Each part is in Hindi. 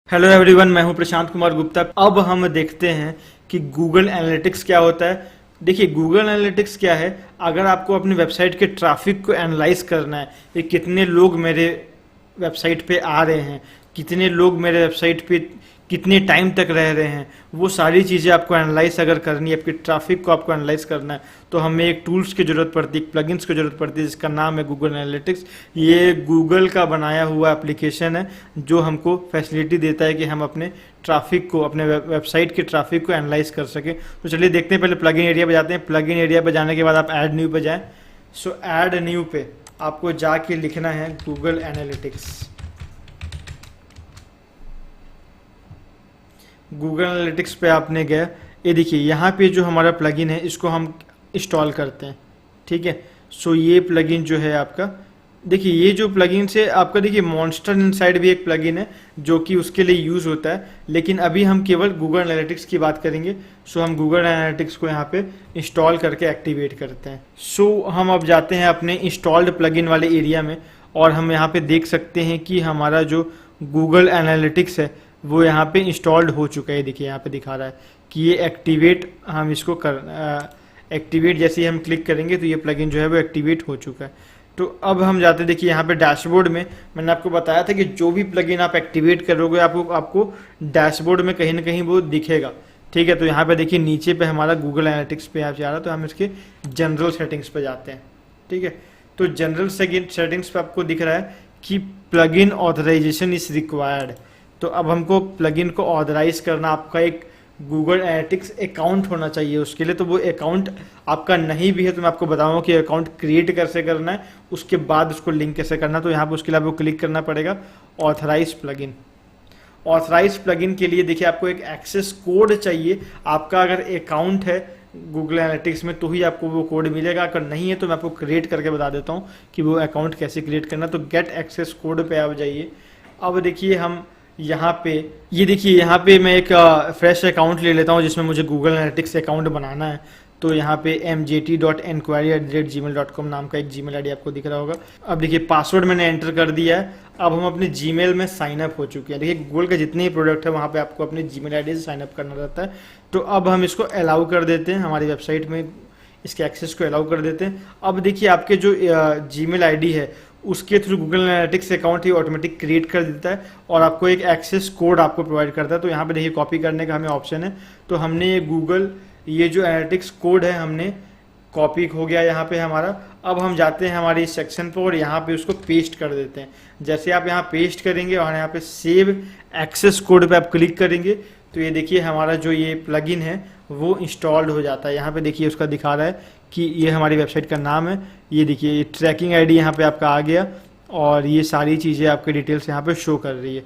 हेलो एवरीवन, मैं हूं प्रशांत कुमार गुप्ता। अब हम देखते हैं कि गूगल एनालिटिक्स क्या होता है। देखिए, गूगल एनालिटिक्स क्या है। अगर आपको अपनी वेबसाइट के ट्रैफिक को एनालाइज करना है कि कितने लोग मेरे वेबसाइट पे आ रहे हैं, कितने लोग मेरे वेबसाइट पे कितने टाइम तक रह रहे हैं, वो सारी चीज़ें आपको एनालाइज अगर करनी है, आपकी ट्रैफिक को आपको एनालाइज करना है, तो हमें एक टूल्स की ज़रूरत पड़ती है, एक प्लगइन्स की ज़रूरत पड़ती है जिसका नाम है गूगल एनालिटिक्स। ये गूगल का बनाया हुआ एप्लीकेशन है जो हमको फैसिलिटी देता है कि हम अपने ट्रैफिक को, अपने वेबसाइट के ट्रैफिक को एनालाइज कर सकें। तो चलिए देखते हैं, पहले प्लगइन एरिया पे जाते हैं। प्लगइन एरिया पे जाने के बाद आप ऐड न्यू पे जाएं। सो ऐड न्यू पे आपको जाके लिखना है गूगल एनालिटिक्स। गूगल एनालिटिक्स पे आपने गया, ये देखिए यहाँ पे जो हमारा प्लगइन है इसको हम इंस्टॉल करते हैं। ठीक है, सो ये प्लगइन जो है आपका, देखिए ये जो प्लगइन से आपका, देखिए मॉन्स्टर इनसाइड भी एक प्लगइन है जो कि उसके लिए यूज़ होता है, लेकिन अभी हम केवल गूगल एनालिटिक्स की बात करेंगे। सो हम गूगल एनालिटिक्स को यहाँ पे इंस्टॉल करके एक्टिवेट करते हैं। सो हम अब जाते हैं अपने इंस्टॉल्ड प्लगइन वाले एरिया में और हम यहाँ पे देख सकते हैं कि हमारा जो गूगल एनालिटिक्स है वो यहाँ पे इंस्टॉल्ड हो चुका है। देखिए यहाँ पे दिखा रहा है कि ये एक्टिवेट, हम इसको एक्टिवेट जैसे ही हम क्लिक करेंगे तो ये प्लगइन जो है वो एक्टिवेट हो चुका है। तो अब हम जाते हैं, देखिए यहाँ पे डैशबोर्ड में मैंने आपको बताया था कि जो भी प्लगइन आप एक्टिवेट करोगे आपको डैशबोर्ड में कहीं ना कहीं वो दिखेगा। ठीक है, तो यहाँ पे देखिए नीचे पे हमारा गूगल एनालिटिक्स पे आप जा रहा है, तो हम इसके जनरल सेटिंग्स पे जाते हैं। ठीक है, तो जनरल सेटिंग्स पे आपको दिख रहा है कि प्लगइन ऑथराइजेशन इज रिक्वायर्ड। तो अब हमको प्लगइन को ऑथराइज करना, आपका एक गूगल एनालिटिक्स अकाउंट होना चाहिए उसके लिए। तो वो अकाउंट आपका नहीं भी है तो मैं आपको बताऊंगा कि अकाउंट क्रिएट कैसे करना है, उसके बाद उसको लिंक कैसे करना है। तो यहाँ पर उसके लिए आपको क्लिक करना पड़ेगा ऑथराइज प्लगइन। ऑथराइज प्लगइन के लिए देखिए आपको एक एक्सेस कोड चाहिए। आपका अगर अकाउंट है गूगल एनालिटिक्स में तो ही आपको वो कोड मिलेगा, अगर नहीं है तो मैं आपको क्रिएट करके बता देता हूँ कि वो अकाउंट कैसे क्रिएट करना। तो गेट एक्सेस कोड पे आप जाइए। अब देखिए हम यहाँ पे, ये देखिए यहाँ पे मैं एक फ्रेश अकाउंट ले लेता हूँ जिसमें मुझे गूगल एनालिटिक्स अकाउंट बनाना है। तो यहाँ पे mjt.enquiry@gmail.com नाम का एक जीमेल आईडी आपको दिख रहा होगा। अब देखिए पासवर्ड मैंने एंटर कर दिया है। अब हम अपने जीमेल में साइन अप हो चुके हैं। देखिए गूगल के जितने भी प्रोडक्ट है वहाँ पे आपको अपने जीमेल आईडी से साइन अप करना रहता है। तो अब हम इसको अलाउ कर देते हैं, हमारी वेबसाइट में इसके एक्सेस को अलाउ कर देते हैं। अब देखिए आपके जो जीमेल आईडी है उसके थ्रू गूगल एनालिटिक्स अकाउंट ही ऑटोमेटिक क्रिएट कर देता है और आपको एक एक्सेस कोड आपको प्रोवाइड करता है। तो यहाँ पे देखिए कॉपी करने का हमें ऑप्शन है। तो हमने ये जो एनालिटिक्स कोड है हमने कॉपी हो गया यहाँ पे हमारा। अब हम जाते हैं हमारे इस सेक्शन पर और यहाँ पे उसको पेस्ट कर देते हैं। जैसे आप यहाँ पेस्ट करेंगे और यहाँ पे सेव एक्सेस कोड पे आप क्लिक करेंगे तो ये देखिए हमारा जो ये प्लगइन है वो इंस्टॉल्ड हो जाता है। यहाँ पे देखिए उसका दिखा रहा है कि ये हमारी वेबसाइट का नाम है। ये देखिए ये ट्रैकिंग आईडी यहाँ पे आपका आ गया और ये सारी चीज़ें आपके डिटेल्स यहाँ पे शो कर रही है।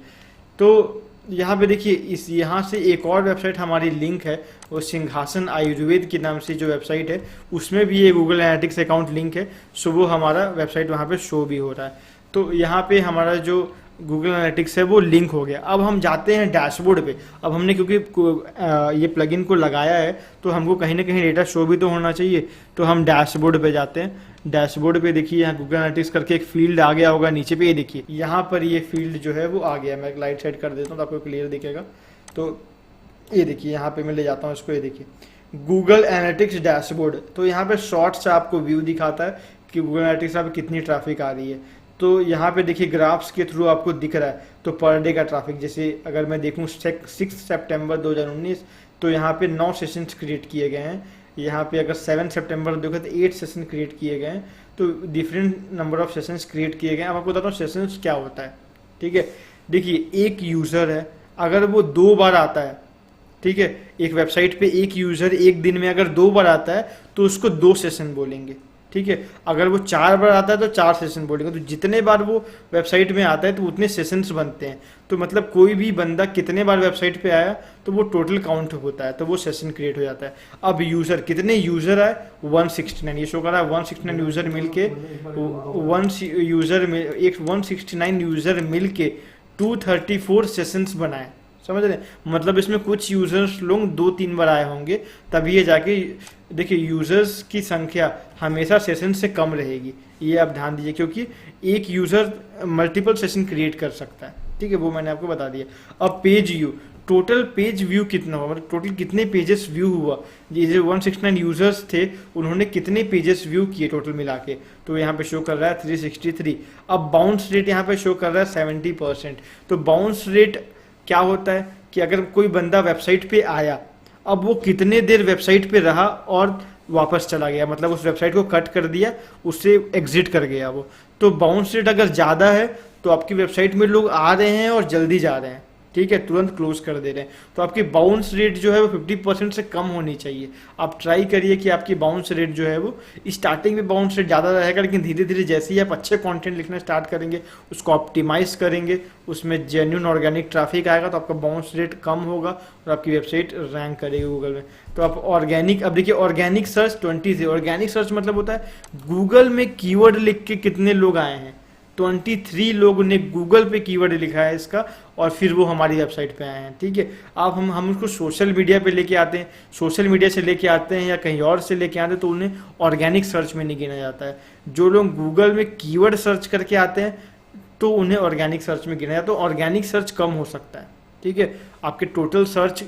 तो यहाँ पे देखिए यहाँ से एक और वेबसाइट हमारी लिंक है, वो सिंहासन आयुर्वेद के नाम से जो वेबसाइट है उसमें भी ये गूगल एनालिटिक्स अकाउंट लिंक है। सो वो हमारा वेबसाइट वहाँ पे शो भी हो रहा है। तो यहाँ पे हमारा जो गूगल एनालिटिक्स है वो लिंक हो गया। अब हम जाते हैं डैशबोर्ड पे। अब हमने क्योंकि ये प्लगइन को लगाया है तो हमको कहीं ना कहीं डेटा शो भी तो होना चाहिए। तो हम डैशबोर्ड पे जाते हैं। डैशबोर्ड पे देखिए यहाँ गूगल एनालिटिक्स करके एक फील्ड आ गया होगा नीचे पे, ये देखिए यहाँ पर ये फील्ड जो है वो आ गया। मैं लाइट साइड कर देता हूँ तो आपको क्लियर दिखेगा। तो ये देखिए यहाँ पे मैं ले जाता हूँ इसको, ये देखिए गूगल एनालिटिक्स डैशबोर्ड। तो यहाँ पे शॉर्ट से आपको व्यू दिखाता है कि गूगल एनालिटिक्स में कितनी ट्रैफिक आ रही है। तो यहाँ पे देखिए ग्राफ्स के थ्रू आपको दिख रहा है। तो पर डे का ट्रैफिक, जैसे अगर मैं देखूँ 6 सितंबर 2019 तो यहाँ पे 9 सेशंस क्रिएट किए गए हैं। यहाँ पे अगर 7 सितंबर देखो तो 8 सेशन क्रिएट किए गए हैं। तो different number of sessions create किए गए हैं। अब आपको बताता हूँ सेशंस क्या होता है। ठीक है, देखिए एक यूज़र है, अगर वो 2 बार आता है, ठीक है, एक वेबसाइट पे एक यूज़र एक दिन में अगर 2 बार आता है तो उसको 2 सेशन बोलेंगे। ठीक है, अगर वो 4 बार आता है तो 4 सेशन बोलेंगे। तो जितने बार वो वेबसाइट में आता है तो उतने सेशंस बनते हैं। तो मतलब कोई भी बंदा कितने बार वेबसाइट पे आया तो वो टोटल काउंट होता है, तो वो सेशन क्रिएट हो जाता है। अब यूज़र, कितने यूज़र आए 169, ये शो कर रहा है 169 यूज़र मिलके 169 यूज़र मिलके 234 सेशंस बनाए। समझ रहे, मतलब इसमें कुछ यूजर्स लोग 2-3 बार आए होंगे तभी ये जाके, देखिए यूजर्स की संख्या हमेशा सेशन से कम रहेगी, ये आप ध्यान दीजिए, क्योंकि एक यूजर मल्टीपल सेशन क्रिएट कर सकता है। ठीक है, वो मैंने आपको बता दिया। अब page view, total page view कितना हुआ, मतलब टोटल कितने पेजेस व्यू हुआ, ये जो 169 यूजर्स थे उन्होंने कितने पेजेस व्यू किए टोटल मिला के, तो यहाँ पे शो कर रहा है 363। अब बाउंस रेट यहाँ पे शो कर रहा है 70%। तो बाउंस रेट क्या होता है कि अगर कोई बंदा वेबसाइट पे आया, अब वो कितने देर वेबसाइट पे रहा और वापस चला गया, मतलब उस वेबसाइट को कट कर दिया, उससे एग्जिट कर गया वो, तो बाउंस रेट अगर ज़्यादा है तो आपकी वेबसाइट में लोग आ रहे हैं और जल्दी जा रहे हैं, ठीक है, तुरंत क्लोज कर दे रहे हैं, तो आपकी बाउंस रेट जो है वो 50% से कम होनी चाहिए। आप ट्राई करिए कि आपकी बाउंस रेट जो है वो स्टार्टिंग में बाउंस रेट ज़्यादा रहेगा, लेकिन धीरे धीरे जैसे ही आप अच्छे कंटेंट लिखना स्टार्ट करेंगे, उसको ऑप्टिमाइज करेंगे, उसमें जेन्युइन ऑर्गेनिक ट्रैफिक आएगा, तो आपका बाउंस रेट कम होगा और आपकी वेबसाइट रैंक करेगी गूगल में। तो आप ऑर्गेनिक, अब देखिए ऑर्गेनिक सर्च 20 से, ऑर्गेनिक सर्च मतलब होता है गूगल में कीवर्ड लिख के कितने लोग आए हैं, 23 लोगों ने गूगल पे कीवर्ड लिखा है इसका और फिर वो हमारी वेबसाइट पे आए हैं, ठीक है। अब हम उसको सोशल मीडिया पे लेके आते हैं, सोशल मीडिया से लेके आते हैं या कहीं और से लेके आते हैं, तो उन्हें ऑर्गेनिक सर्च में नहीं गिना जाता है। जो लोग गूगल में कीवर्ड सर्च करके आते हैं तो उन्हें ऑर्गेनिक सर्च में गिना जाता है। तो ऑर्गेनिक सर्च कम हो सकता है, ठीक है, आपके टोटल सर्च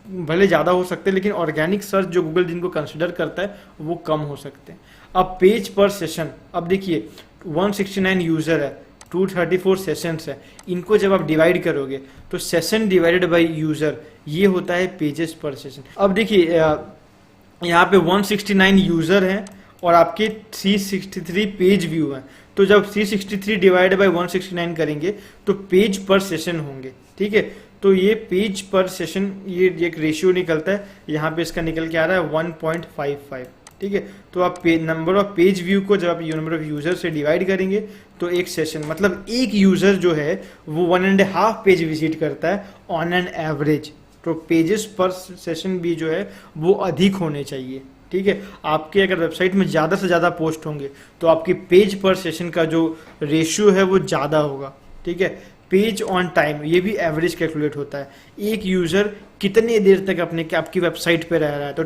भले ज़्यादा हो सकते हैं, लेकिन ऑर्गेनिक सर्च जो गूगल जिनको कंसिडर करता है वो कम हो सकते हैं। अब पेज पर सेशन, अब देखिए 169 यूज़र है, 234 सेशंस है, इनको जब आप डिवाइड करोगे तो सेशन डिवाइडेड बाय यूज़र ये होता है पेजेस पर सेशन। अब देखिए यहाँ पे 169 यूज़र हैं और आपके 363 पेज व्यू हैं, तो जब 363 डिवाइड बाय 169 करेंगे तो पेज पर सेशन होंगे, ठीक है। तो ये पेज पर सेशन ये एक रेशियो निकलता है, यहाँ पे इसका निकल के आ रहा है 1.55, ठीक है। तो आप नंबर ऑफ पेज व्यू को जब आप नंबर ऑफ यूजर से डिवाइड करेंगे तो एक सेशन, मतलब एक यूजर जो है वो 1.5 पेज विजिट करता है ऑन एन एवरेज। तो पेजेस पर सेशन भी जो है वो अधिक होने चाहिए, ठीक है। आपके अगर वेबसाइट में ज़्यादा से ज़्यादा पोस्ट होंगे तो आपकी पेज पर सेशन का जो रेशियो है वो ज़्यादा होगा, ठीक है। पेज ऑन टाइम ये भी एवरेज कैलकुलेट होता है, एक यूज़र कितने देर तक आपकी वेबसाइट पे रह रहा है, तो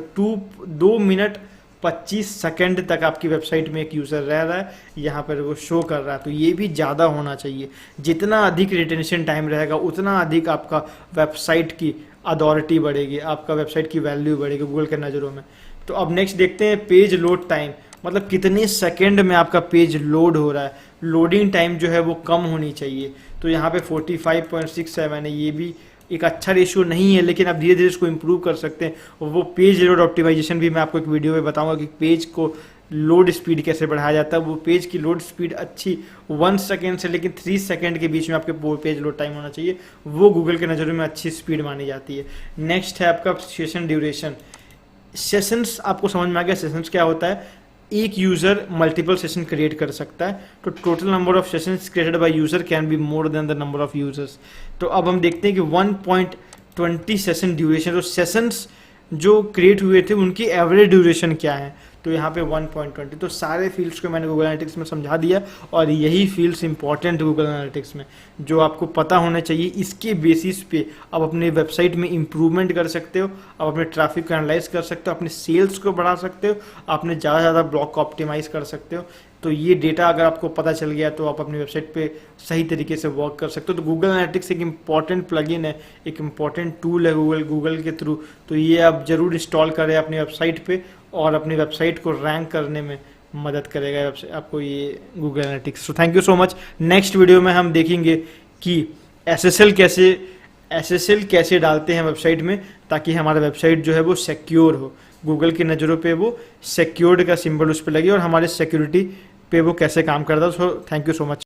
2 मिनट 25 सेकंड तक आपकी वेबसाइट में एक यूज़र रह रहा है, यहाँ पर वो शो कर रहा है, तो ये भी ज़्यादा होना चाहिए। जितना अधिक रिटेंशन टाइम रहेगा उतना अधिक आपका वेबसाइट की अथॉरिटी बढ़ेगी, आपका वेबसाइट की वैल्यू बढ़ेगी गूगल के नज़रों में। तो अब नेक्स्ट देखते हैं पेज लोड टाइम, मतलब कितने सेकंड में आपका पेज लोड हो रहा है, लोडिंग टाइम जो है वो कम होनी चाहिए। तो यहाँ पे 45.67 है, ये भी एक अच्छा रेशियो नहीं है, लेकिन आप धीरे धीरे इसको इम्प्रूव कर सकते हैं। और वो पेज लोड ऑप्टिमाइजेशन भी मैं आपको एक वीडियो में बताऊंगा कि पेज को लोड स्पीड कैसे बढ़ाया जाता है। वो पेज की लोड स्पीड अच्छी 1 सेकेंड से लेकिन 3 सेकेंड के बीच में आपके पेज लोड टाइम होना चाहिए, वो गूगल के नज़रों में अच्छी स्पीड मानी जाती है। नेक्स्ट है आपका सेशन ड्यूरेशन। सेशंस आपको समझ में आ गया, सेशंस क्या होता है, एक यूजर मल्टीपल सेशन क्रिएट कर सकता है, तो total number of sessions created by user can be more than the number of users. तो अब हम देखते हैं कि 1.20 सेशन ड्यूरेशन, तो सेशंस जो क्रिएट हुए थे उनकी एवरेज ड्यूरेशन क्या है, तो यहाँ पे 1.20। तो सारे फील्ड्स को मैंने गूगल एनालिटिक्स में समझा दिया और यही फील्ड्स इंपॉर्टेंट गूगल एनालिटिक्स में जो आपको पता होना चाहिए। इसके बेसिस पे आप अपने वेबसाइट में इंप्रूवमेंट कर सकते हो, आप अपने ट्रैफिक को एनालाइज कर सकते हो, अपने सेल्स को बढ़ा सकते हो, आपने ज़्यादा से ज़्यादा ब्लॉग को ऑप्टिमाइज कर सकते हो। तो ये डेटा अगर आपको पता चल गया तो आप अपनी वेबसाइट पे सही तरीके से वर्क कर सकते हो। तो गूगल एनालिटिक्स एक इम्पॉर्टेंट प्लगइन है, एक इम्पॉर्टेंट टूल है गूगल के थ्रू, तो ये आप जरूर इंस्टॉल करें अपनी वेबसाइट पे और अपनी वेबसाइट को रैंक करने में मदद करेगा आपको ये गूगल एनालिटिक्स। तो thank you so much. Next video में हम देखेंगे कि एसएसएल कैसे डालते हैं वेबसाइट में ताकि हमारा वेबसाइट जो है वो सिक्योर हो, गूगल की नज़रों पे वो सिक्योर्ड का सिंबल उस पर लगे और हमारे सिक्योरिटी पे वो कैसे काम करता है। So thank you so much.